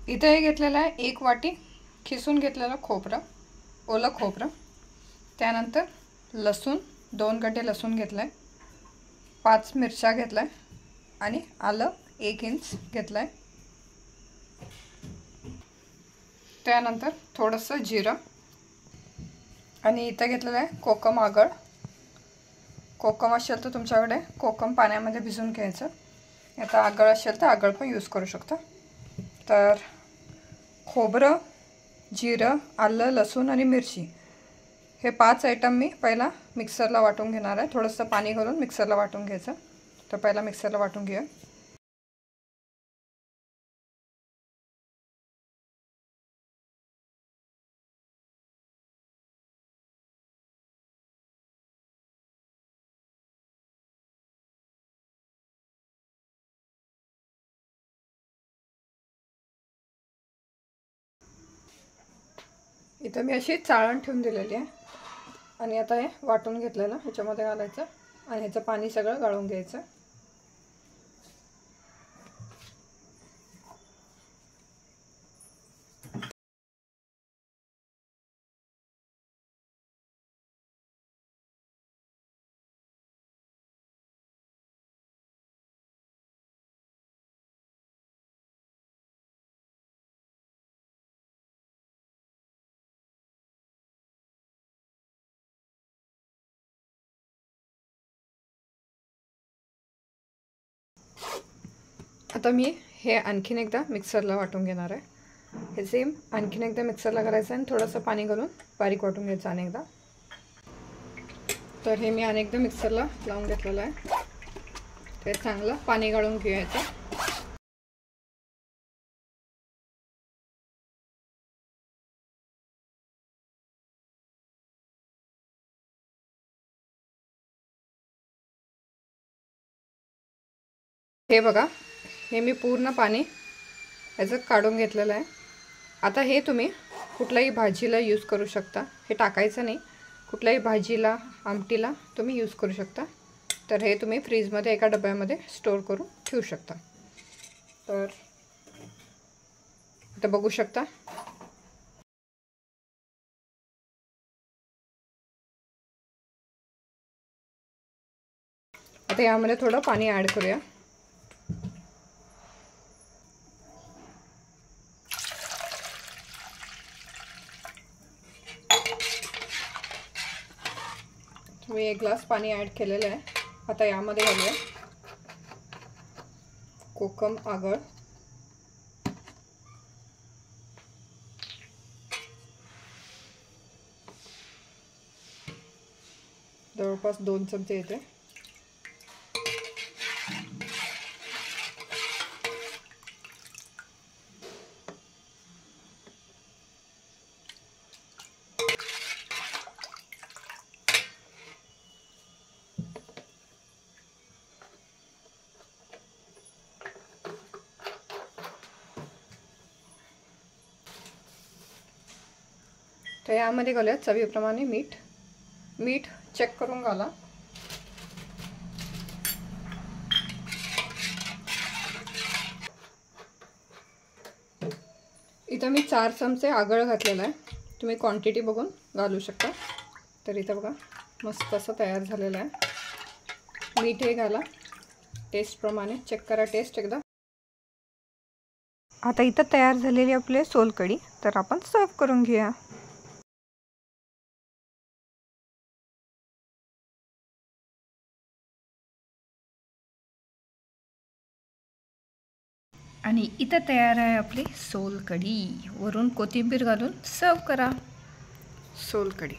इथे हे घेतलेलं आहे 1 वाटी खिसून घेतलेलं खोबरं, ओलं खोबरं, त्यानंतर लसूण 2 गड्डे लसूण घेतलं आहे, 5 मिरच्या घेतल्या आणि आलं 1 इंच घेतलं आहे, त्यानंतर थोडंसं जिरं आणि इथं घेतलेलं आहे कोकम आगळ. कोकम असेल तर तुमच्याकडे कोकम पाण्यामध्ये भिजवून घ्यायचं, आता आगळ असेल तर आगळ पण यूज करू शकता. तर खोबरं, जिरं, आलं, लसूण आणि मिरची हे 5 आयटम मी पहिला मिक्सरला वाटून घेणार आहे. थोडंसं पाणी घालून मिक्सरला वाटून घ्यायचं. तर पहिला मिक्सरला वाटून घेऊया. इथं मी अशी चाळण ठेवून दिलेली आहे आणि आता हे वाटून घेतलेलं ह्याच्यामध्ये घालायचं आणि ह्याचं पाणी सगळं गाळून घ्यायचं. आता मी हे आणखीन एकदा मिक्सरला वाटून घेणार आहे. हे सेम आणखीन एकदा मिक्सरला करायचं आणि थोडंसं पाणी घालून बारीक वाटून घ्यायचं अनेकदा. तर हे मी अनेकदा मिक्सरला लावून घेतलेलं आहे. ते चांगलं पाणी गाळून घ्यायचं. हे बघा, हे मी पूर्ण पाणी याचं काढून घेतलेलं आहे. आता हे तुम्ही कुठल्याही भाजीला यूज करू शकता. हे टाकायचं नाही, कुठल्याही भाजीला, आमटीला तुम्ही यूज करू शकता. तर हे तुम्ही फ्रीजमध्ये एका डब्यामध्ये स्टोअर करून ठेवू शकता. तर आता बघू शकता. आता यामध्ये थोडं पाणी ॲड करूया. मी 1 ग्लास पाणी ॲड केलेलं आहे. आता यामध्ये घालूया कोकम आगळ, जवळपास 2 चमचे येते. तर यामध्ये घालूया चवीप्रमाणे मीठ. मीठ चेक करून घाला. इथं मी 4 चमचे आगळ घातलेलं आहे. तुम्ही क्वांटिटी बघून घालू शकता. तर इथं बघा मस्त असं तयार झालेलं आहे. मीठ हे घाला टेस्टप्रमाणे. चेक करा टेस्ट एकदा. आता इथं तयार झालेली आपली सोलकढी तर आपण सर्व करून घेऊया. आणि इथं तयार आहे आपली सोलकढी. वरून कोथिंबीर घालून सर्व करा सोलकढी.